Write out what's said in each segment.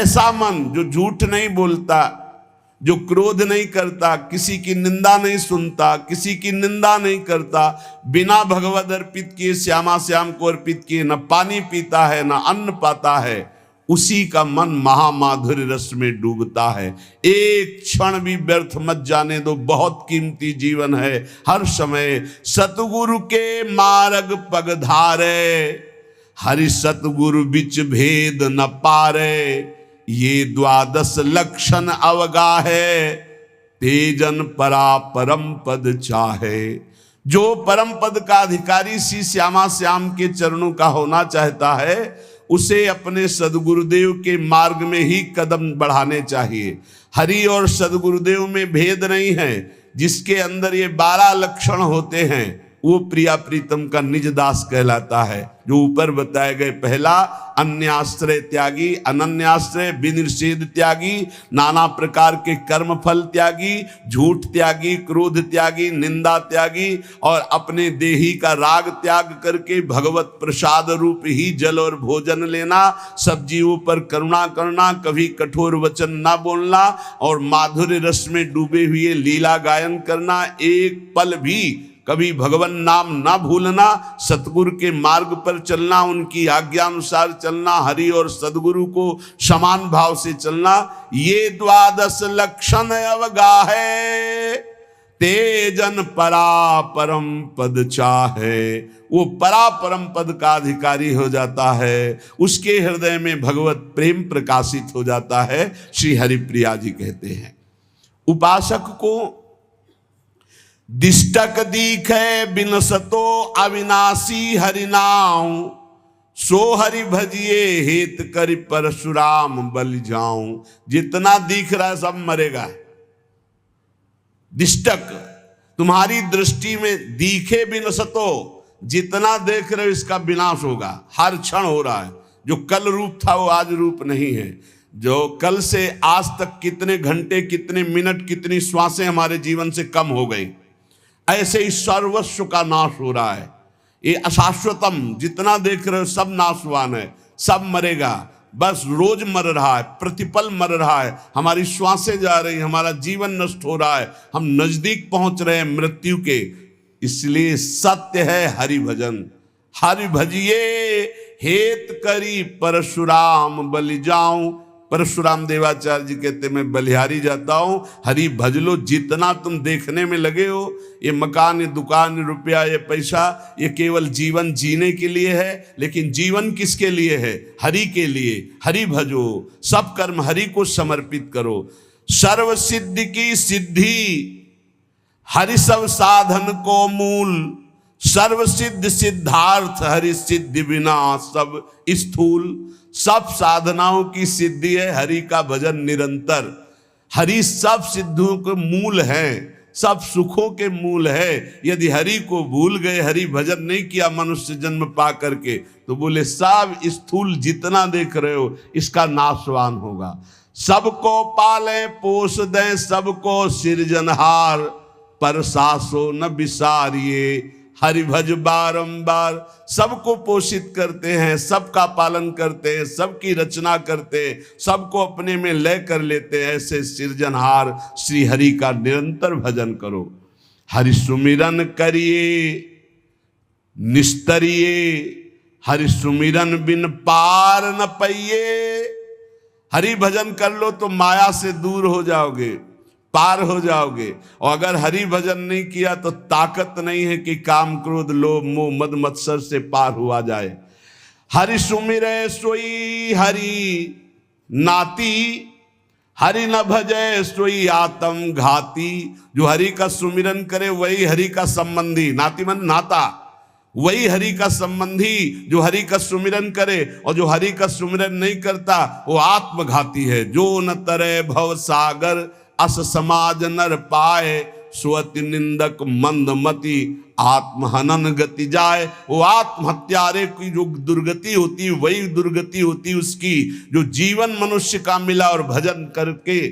ऐसा मन जो झूठ नहीं बोलता, जो क्रोध नहीं करता, किसी की निंदा नहीं सुनता, किसी की निंदा नहीं करता, बिना भगवद अर्पित किए श्यामा श्याम को अर्पित किए न पानी पीता है न अन्न पाता है, उसी का मन महामाधुर्य रस में डूबता है। एक क्षण भी व्यर्थ मत जाने दो, बहुत कीमती जीवन है। हर समय सतगुरु के मार्ग पग धारे, हरि सतगुरु बिच भेद न पारे। ये द्वादश लक्षण अवगाहे, तेजन परा परम पद चाहे। जो परम पद का अधिकारी श्री श्यामा श्याम के चरणों का होना चाहता है, उसे अपने सदगुरुदेव के मार्ग में ही कदम बढ़ाने चाहिए। हरि और सदगुरुदेव में भेद नहीं है। जिसके अंदर ये 12 लक्षण होते हैं वो प्रिया प्रीतम का निज दास कहलाता है। जो ऊपर बताए गए, पहला अन्याश्रय त्यागी, अनन्याश्रय विनिषेध त्यागी, नाना प्रकार के कर्म फल त्यागी, झूठ त्यागी, क्रोध त्यागी, निंदा त्यागी, और अपने देही का राग त्याग करके भगवत प्रसाद रूप ही जल और भोजन लेना, सब जीवों पर करुणा करना, कभी कठोर वचन ना बोलना, और माधुर्य रस में डूबे हुए लीला गायन करना, एक पल भी कभी भगवान नाम ना भूलना, सतगुरु के मार्ग पर चलना, उनकी आज्ञा अनुसार चलना, हरि और सदगुरु को समान भाव से चलना। ये द्वादश लक्षण अवगाहे, तेजन परा परम पद चाहे। वो परा परम पद का अधिकारी हो जाता है, उसके हृदय में भगवत प्रेम प्रकाशित हो जाता है। श्री हरिप्रिया जी कहते हैं, उपासक को दिष्टक दीखे बिनसतो अविनाशी हरिनाम, सो हरि भजिए हेत करि परशुराम बलि जाऊं। जितना दिख रहा है सब मरेगा। दिष्टक तुम्हारी दृष्टि में दिखे बिनसतो, जितना देख रहे हो इसका विनाश होगा, हर क्षण हो रहा है। जो कल रूप था वो आज रूप नहीं है। जो कल से आज तक कितने घंटे, कितने मिनट, कितनी श्वासें हमारे जीवन से कम हो गई, ऐसे ही सर्वस्व का नाश हो रहा है। ये अशाश्वतम, जितना देख रहे हो सब नाशवान है, सब मरेगा। बस रोज मर रहा है, प्रतिपल मर रहा है, हमारी श्वासें जा रही, हमारा जीवन नष्ट हो रहा है, हम नजदीक पहुंच रहे हैं मृत्यु के। इसलिए सत्य है हरि भजन। हरि भजिए हेत करी परशुराम बलि जाऊं। परशुराम देवाचार्य जी कहते मैं बलिहारी जाता हूं, हरि भज लो। जितना तुम देखने में लगे हो, ये मकान, ये दुकान, ये रुपया, ये पैसा, ये केवल जीवन जीने के लिए है। लेकिन जीवन किसके लिए है? हरि के लिए। हरि भजो, सब कर्म हरि को समर्पित करो। सर्व सिद्धि की सिद्धि, हरि सब साधन को मूल। सर्व सिद्ध सिद्धार्थ, हरि सिद्धि बिना सब स्थूल। सब साधनाओं की सिद्धि है हरि का भजन निरंतर। हरि सब सिद्धियों के मूल है, सब सुखों के मूल है। यदि हरि को भूल गए, हरि भजन नहीं किया मनुष्य जन्म पा करके, तो बोले सब स्थूल जितना देख रहे हो इसका नाशवान होगा। सबको पाले पोस दें, सबको सिरजनहार, पर सासो न बिसारिए। हरि भज बारंबार। सबको पोषित करते हैं, सबका पालन करते हैं, सबकी रचना करते हैं, सबको अपने में लय कर लेते हैं। ऐसे सृजनहार श्री हरि का निरंतर भजन करो। हरि सुमिरन करिए निस्तरिए, हरि सुमिरन बिन पार न पाइए। हरि भजन कर लो तो माया से दूर हो जाओगे, पार हो जाओगे। और अगर हरि भजन नहीं किया तो ताकत नहीं है कि काम क्रोध लोभ मोह मद मत्सर से पार हुआ जाए। हरि सुमिरै सोई हरि नाती, हरि न भजै सोई आत्म घाती। जो हरि का सुमिरन करे वही हरि का संबंधी, नाती मन नाता, वही हरि का संबंधी जो हरि का सुमिरन करे। और जो हरि का सुमिरन नहीं करता वो आत्मघाती है। जो न तरे भव सागर, अस समाज नर पाए। स्वति निंदक मंदमति, आत्महनन गति जाए। वो आत्महत्यारे की जो दुर्गति होती वही दुर्गति होती उसकी, जो जीवन मनुष्य का मिला और भजन करके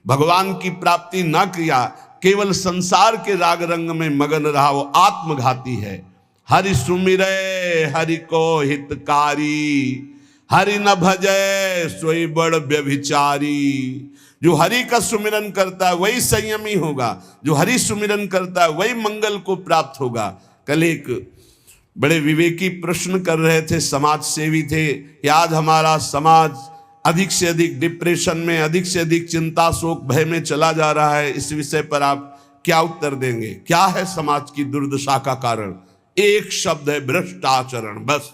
भगवान की प्राप्ति न किया, केवल संसार के राग रंग में मगन रहा, वो आत्मघाती है। हरि सुमिरै हरि को हितकारी, हरि न भजय सोई बड़ व्यभिचारी। जो हरि का सुमिरन करता है वही संयमी होगा, जो हरि सुमिरन करता है वही मंगल को प्राप्त होगा। कल एक बड़े विवेकी प्रश्न कर रहे थे, समाज सेवी थे, कि आज हमारा समाज अधिक से अधिक डिप्रेशन में, अधिक से अधिक चिंता शोक भय में चला जा रहा है, इस विषय पर आप क्या उत्तर देंगे? क्या है समाज की दुर्दशा का कारण? एक शब्द है, भ्रष्ट आचरण। बस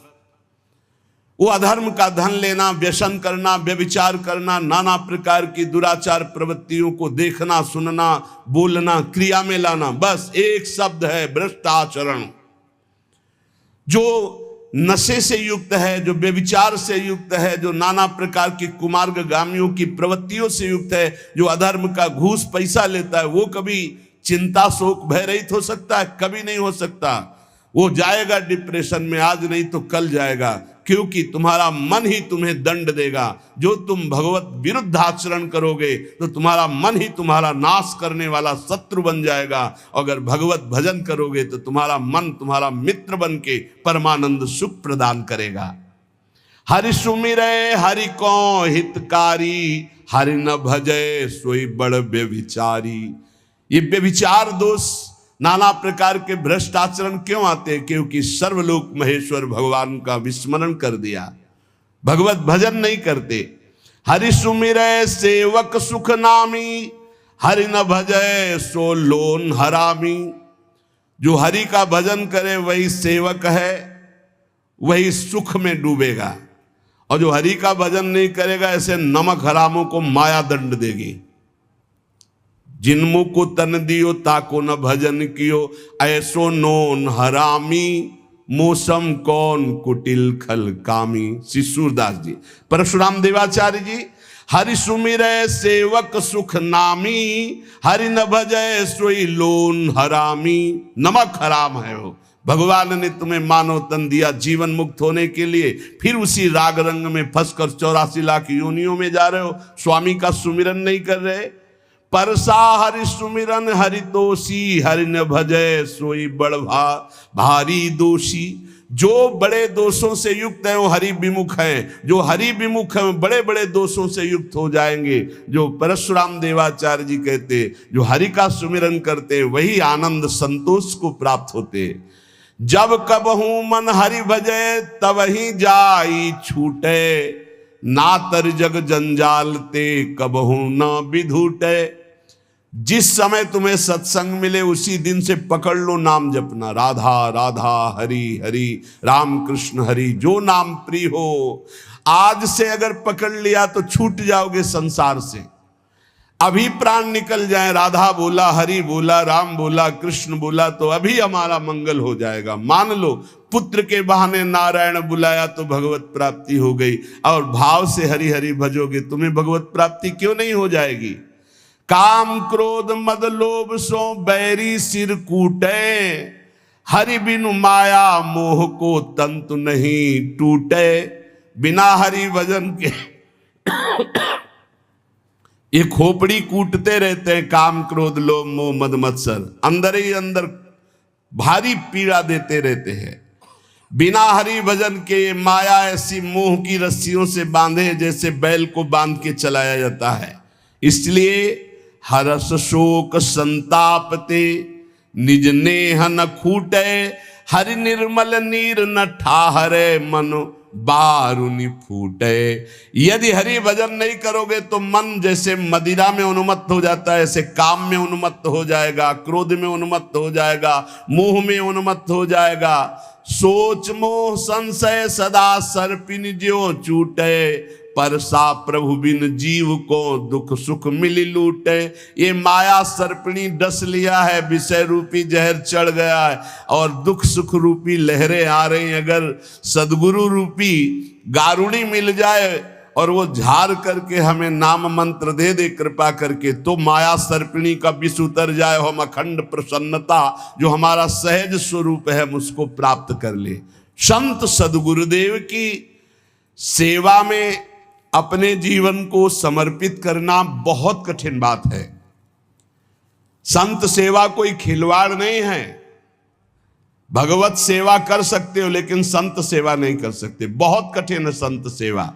वो अधर्म का धन लेना, व्यसन करना, व्यभिचार करना, नाना प्रकार की दुराचार प्रवृत्तियों को देखना, सुनना, बोलना, क्रिया में लाना, बस एक शब्द है, भ्रष्ट आचरण। जो नशे से युक्त है, जो व्यभिचार से युक्त है, जो नाना प्रकार की कुमार्गामियों की प्रवृत्तियों से युक्त है, जो अधर्म का घूस पैसा लेता है, वो कभी चिंता शोक भय रहित हो सकता है? कभी नहीं हो सकता। वो जाएगा डिप्रेशन में, आज नहीं तो कल जाएगा, क्योंकि तुम्हारा मन ही तुम्हें दंड देगा। जो तुम भगवत विरुद्ध आचरण करोगे तो तुम्हारा मन ही तुम्हारा नाश करने वाला शत्रु बन जाएगा। अगर भगवत भजन करोगे तो तुम्हारा मन तुम्हारा मित्र बन के परमानंद सुख प्रदान करेगा। हरि सुमिरै हरि को हितकारी, हरि न भजय सोई बड़ व्यभिचारी। ये व्यभिचार दोष, नाना प्रकार के भ्रष्ट आचरण क्यों आते हैं? क्योंकि सर्वलोक महेश्वर भगवान का विस्मरण कर दिया, भगवत भजन नहीं करते। हरि सुमिरै सेवक सुख नामी, हरि न भजय सो लोन हरामी। जो हरि का भजन करे वही सेवक है, वही सुख में डूबेगा, और जो हरि का भजन नहीं करेगा ऐसे नमक हरामों को माया दंड देगी। जिनमु को तन दियो ताको न भजन कियो, ऐसो नोन हरामी, मौसम कौन कुटिल खल कामी। श्री सूरदास जी, परशुराम देवाचार्य जी, हरि सुमिरै सेवक सुख नामी, हरि न भजय सोई लोन हरामी। नमक हराम है वो। भगवान ने तुम्हें मानव तन दिया जीवन मुक्त होने के लिए, फिर उसी राग रंग में फंसकर 84 लाख योनियों में जा रहे हो, स्वामी का सुमिरन नहीं कर रहे। परसा हरि सुमिरन हरि दोषी, हरि न भजय सोई बड़ भारी दोषी। जो बड़े दोषों से युक्त है वो हरि विमुख है, जो हरि विमुख है बड़े बड़े दोषों से युक्त हो जाएंगे। जो परशुराम देवाचार्य जी कहते, जो हरि का सुमिरन करते वही आनंद संतोष को प्राप्त होते। जब कबहू मन हरि भजय तब ही जाई छूटे, ना तर जग जंजाल ते कबहू न विधूटे। जिस समय तुम्हें सत्संग मिले उसी दिन से पकड़ लो नाम जपना, राधा राधा हरि हरि राम कृष्ण हरि, जो नाम प्रिय हो। आज से अगर पकड़ लिया तो छूट जाओगे संसार से। अभी प्राण निकल जाए, राधा बोला, हरि बोला, राम बोला, कृष्ण बोला, तो अभी हमारा मंगल हो जाएगा। मान लो पुत्र के बहाने नारायण बुलाया तो भगवत प्राप्ति हो गई, और भाव से हरि हरि भजोगे तुम्हें भगवत प्राप्ति क्यों नहीं हो जाएगी? काम क्रोध मद लोभ सो बैरी सिर कूटे, हरि बिनु माया मोह को तंतु नहीं टूटे। बिना हरि भजन के ये खोपड़ी कूटते रहते हैं, काम क्रोध लोभ मोह मद मत्सर, अंदर ही अंदर भारी पीड़ा देते रहते हैं। बिना हरि भजन के माया ऐसी मोह की रस्सियों से बांधे जैसे बैल को बांध के चलाया जाता है। इसलिए हरस शोक संताप ते निज नेह न खूटे, हरि निर्मल नीर न ठाहरे मन बारुनि फूटे। यदि हरि भजन नहीं करोगे तो मन जैसे मदिरा में उन्मत्त हो जाता है, ऐसे काम में उन्मत्त हो जाएगा, क्रोध में उन्मत्त हो जाएगा, मोह में उन्मत्त हो जाएगा। सोच मोह संशय सदा सर्पिन ज्यों चूटे, परसा प्रभु बिन जीव को दुख सुख मिली लूटे। ये माया सर्पिणी डस लिया है, विषय रूपी जहर चढ़ गया है, और दुख सुख रूपी लहरें आ रही। अगर सदगुरु रूपी गारुणी मिल जाए और वो झाड़ करके हमें नाम मंत्र दे दे कृपा करके, तो माया सर्पिणी का विष उतर जाए, हम अखंड प्रसन्नता जो हमारा सहज स्वरूप है हम उसको प्राप्त कर ले। संत सदगुरुदेव की सेवा में अपने जीवन को समर्पित करना बहुत कठिन बात है। संत सेवा कोई खिलवाड़ नहीं है। भगवत सेवा कर सकते हो लेकिन संत सेवा नहीं कर सकते। बहुत कठिन है संत सेवा।